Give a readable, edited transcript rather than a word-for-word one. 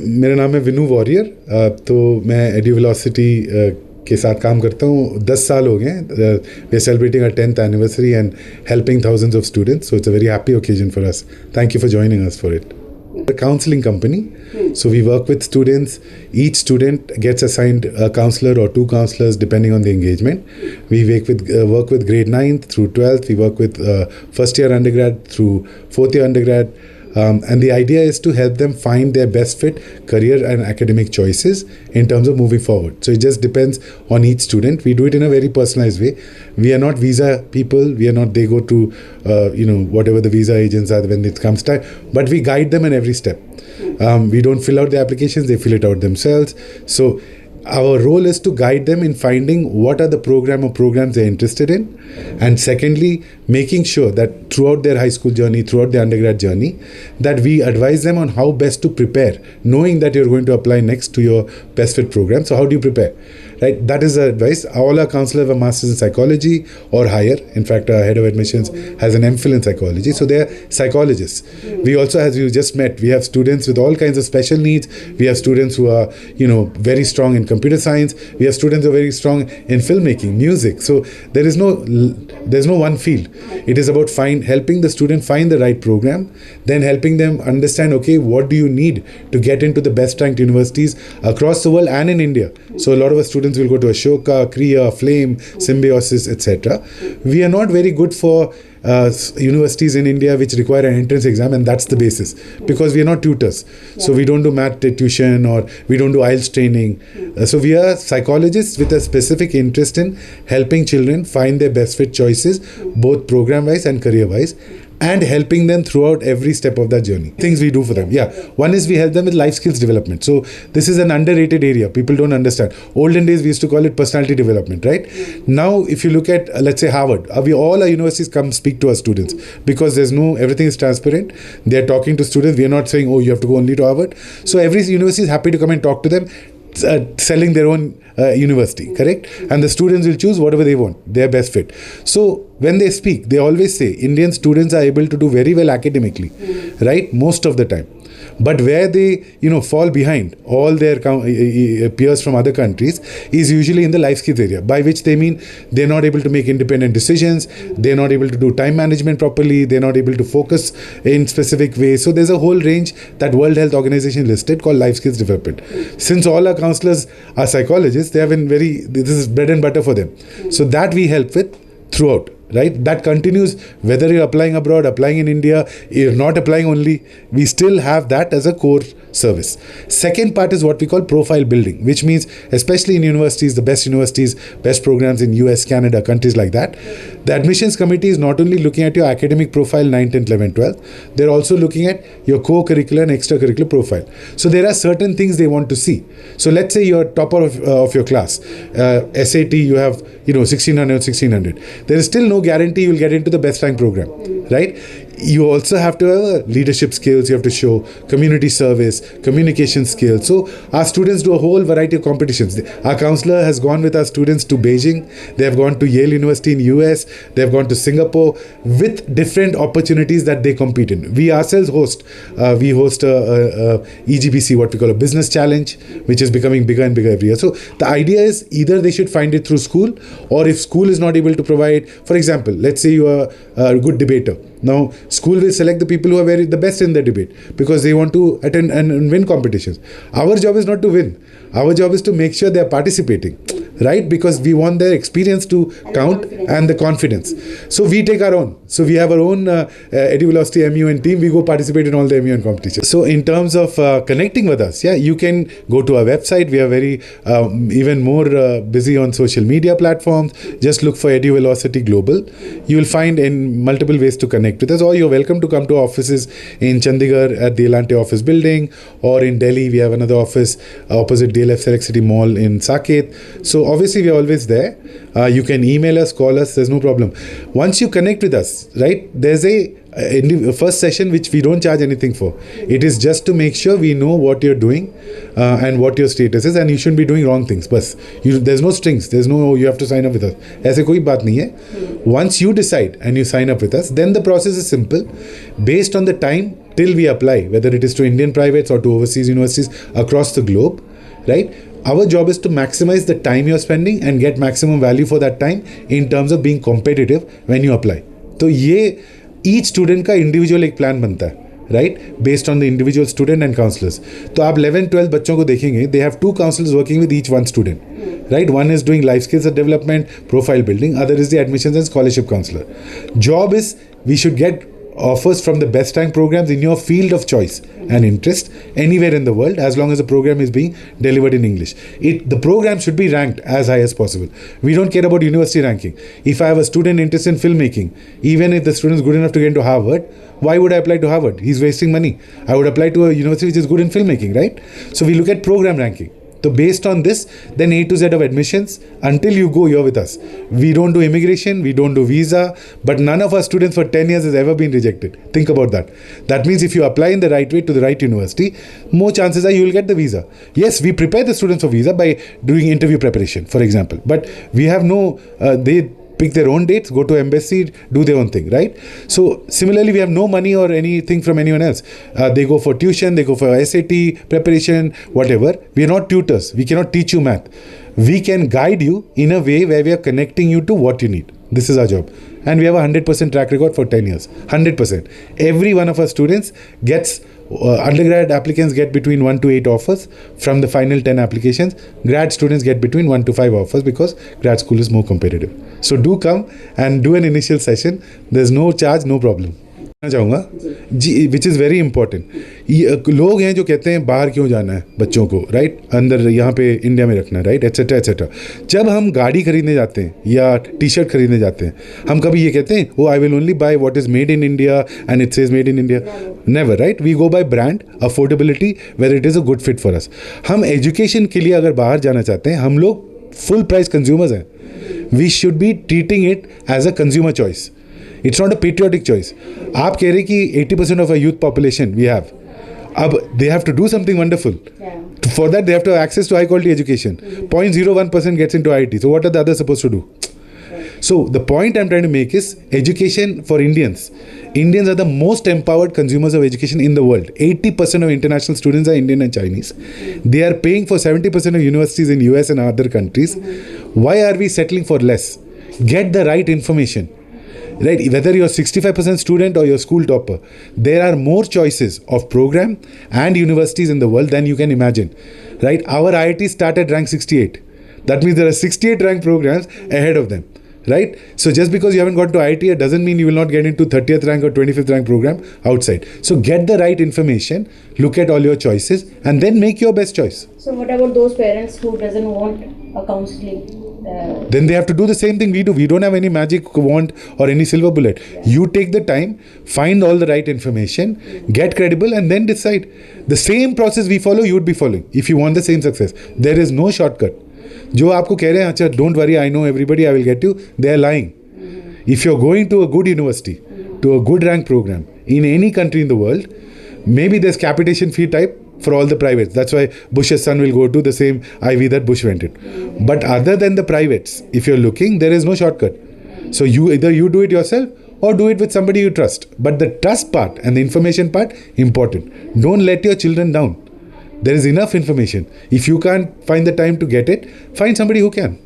मेरा नाम है विनू वॉरियर। तो मैं eduVelocity के साथ काम करता हूँ। 10 साल हो गए हैं। We are celebrating our 10th anniversary and helping thousands of students. So it's a very happy occasion for us. Thank you for joining us for it. A counseling company. So we work with students. Each student gets assigned a counselor or 2 counselors depending on the engagement. We work with grade 9th through 12th. We work with first year undergrad through 4th year undergrad. And the idea is to help them find their best fit career and academic choices in terms of moving forward. So it just depends on each student. We do it in a very personalized way. We are not visa people. We are not, they go to, whatever the visa agents are when it comes time. But we guide them in every step. We don't fill out the applications. They fill it out themselves. So our role is to guide them in finding what are the program or programs they're interested in, and secondly, making sure that throughout their high school journey, throughout their undergrad journey, that we advise them on how best to prepare, knowing that you're going to apply next to your best fit program. So how do you prepare? Right, that is the advice. All our counselors have a master's in psychology or higher. In fact, our head of admissions has an MPhil in psychology. So they are psychologists. We also, as you just met, we have students with all kinds of special needs. We have students who are, very strong in computer science. We have students who are very strong in filmmaking, music. So there's no one field. It is about helping the student find the right program, then helping them understand, okay, what do you need to get into the best ranked universities across the world and in India. So a lot of our students will go to Ashoka, Kriya, Flame, Symbiosis, etc. We are not very good for universities in India which require an entrance exam, and that's the basis, because we are not tutors. So we don't do math tuition or we don't do IELTS training. So we are psychologists with a specific interest in helping children find their best fit choices, both program wise and career wise, and helping them throughout every step of that journey. Things we do for them. Yeah. One is we help them with life skills development. So this is an underrated area. People don't understand. Olden days, we used to call it personality development, right? Now, if you look at, let's say, Harvard, all our universities come speak to our students because everything is transparent. They're talking to students. We are not saying, oh, you have to go only to Harvard. So every university is happy to come and talk to them, selling their own university, correct? And the students will choose whatever they want, their best fit. So when they speak, they always say Indian students are able to do very well academically, right? Most of the time. But where they, fall behind all their peers from other countries is usually in the life skills area, by which they mean they're not able to make independent decisions, they're not able to do time management properly, they're not able to focus in specific ways. So there's a whole range that World Health Organization listed called life skills development. Since all our counselors are psychologists, they have been this is bread and butter for them. So that we help with throughout. Right? That continues whether you're applying abroad, applying in India, you're not applying only. We still have that as a core service. Second part is what we call profile building, which means especially in universities, the best programs in US, Canada, countries like that. The admissions committee is not only looking at your academic profile 9th, 10th, 11th, 12th, they're also looking at your co-curricular and extracurricular profile. So there are certain things they want to see. So let's say you're topper of your class. SAT, you have 1600. There is still no guarantee you'll get into the best rank program, right? You also have to have leadership skills. You have to show community service, communication skills. So our students do a whole variety of competitions. Our counselor has gone with our students to Beijing. They have gone to Yale University in US. They have gone to Singapore with different opportunities that they compete in. We ourselves host a EGBC, what we call a business challenge, which is becoming bigger and bigger every year. So the idea is either they should find it through school, or if school is not able to provide, for example, let's say you are a good debater. Now, school will select the people who are the best in the debate because they want to attend and win competitions. Our job is not to win. Our job is to make sure they are participating, right? Because we want their experience to count and the confidence. So we take our own. So we have our own eduVelocity MUN team. We go participate in all the MUN competitions. So in terms of connecting with us, you can go to our website. We are very even more busy on social media platforms. Just look for eduVelocity Global. You will find in multiple ways to connect with us, or you're welcome to come to offices in Chandigarh at the Elante office building, or in Delhi we have another office opposite DLF Select City Mall in Saket. So obviously we are always there. You can email us, call us, there's no problem. Once you connect with us, right, there's a first session which we don't charge anything for. It is just to make sure we know what you're doing and what your status is, and you shouldn't be doing wrong things. But there's no strings, there's no you have to sign up with us. ऐसे कोई बात नहीं है. Once you decide and you sign up with us, then the process is simple. Based on the time till we apply, whether it is to Indian privates or to overseas universities across the globe, right? Our job is to maximize the time you're spending and get maximum value for that time in terms of being competitive when you apply. तो ये each student का individual एक plan बनता है, right? Based on the individual student and counselors. तो आप 11-12 बच्चों को देखेंगे, they have 2 counselors working with each one student, right? One is doing life skills development, profile building, other is the admissions and scholarship counselor. Job is we should get offers from the best rank programs in your field of choice and interest anywhere in the world, as long as the program is being delivered in English. The program should be ranked as high as possible. We don't care about university ranking. If I have a student interested in filmmaking, even if the student is good enough to get into Harvard, why would I apply to Harvard? He's wasting money. I would apply to a university which is good in filmmaking, right? So we look at program ranking. So based on this, then A to Z of admissions, until you go, you're with us. We don't do immigration, we don't do visa, but none of our students for 10 years has ever been rejected. Think about that. That means if you apply in the right way to the right university, more chances are you will get the visa. Yes, we prepare the students for visa by doing interview preparation, for example. But we have no, they pick their own dates, go to embassy, do their own thing, right? So similarly, we have no money or anything from anyone else. They go for tuition, they go for SAT preparation, whatever. We are not tutors. We cannot teach you math. We can guide you in a way where we are connecting you to what you need. This is our job. And we have a 100% track record for 10 years. 100%. Every one of our students gets, undergrad applicants get between 1 to 8 offers from the final 10 applications. Grad students get between 1 to 5 offers because grad school is more competitive. So do come and do an initial session. There's no charge, no problem. चाहूँगा जी, which is very important. लोग हैं जो कहते हैं बाहर क्यों जाना है बच्चों को, राइट? अंदर यहाँ पे इंडिया में रखना है, राइट? Etcetera etcetera. जब हम गाड़ी खरीदने जाते हैं या टी शर्ट खरीदने जाते हैं, हम कभी ये कहते हैं वो I will only buy what is made in India and it says made in India. Never, right? We go by brand, affordability, whether it is a good fit for us. हम एजुकेशन के लिए अगर बाहर जाना चाहते हैं, हम लोग फुल प्राइस कंज्यूमर्स हैं. We should be treating it as a consumer choice. It's not a patriotic choice. आप कह रहे कि 80% of our youth population we have. अब they have to do something wonderful. Yeah. For that they have to have access to high quality education. 0.01% gets into IT. So what are the others supposed to do? So the point I'm trying to make is education for Indians. Indians are the most empowered consumers of education in the world. 80% of international students are Indian and Chinese. They are paying for 70% of universities in US and other countries. Why are we settling for less? Get the right information. Right, whether you're 65% student or you're school topper, there are more choices of program and universities in the world than you can imagine. Right, our IIT start at rank 68. That means there are 68 ranked programs ahead of them. Right, so just because you haven't got to IIT doesn't mean you will not get into 30th rank or 25th rank program outside. So get the right information, look at all your choices, and then make your best choice. So what about those parents who doesn't want a counseling? Then they have to do the same thing we do. We don't have any magic wand or any silver bullet. Yeah. You take the time, find all the right information, get credible, and then decide. The same process we follow, you would be following if you want the same success. There is no shortcut. जो आपको कह रहे हैं अच्छा don't worry, I know everybody, I will get you, they are lying. If you're going to a good university, to a good rank program in any country in the world, maybe there's capitation fee type for all the privates. That's why Bush's son will go to the same Ivy that Bush went in. But other than the privates, if you're looking, there is no shortcut. So either you do it yourself or do it with somebody you trust. But the trust part and the information part, important. Don't let your children down. There is enough information. If you can't find the time to get it, find somebody who can,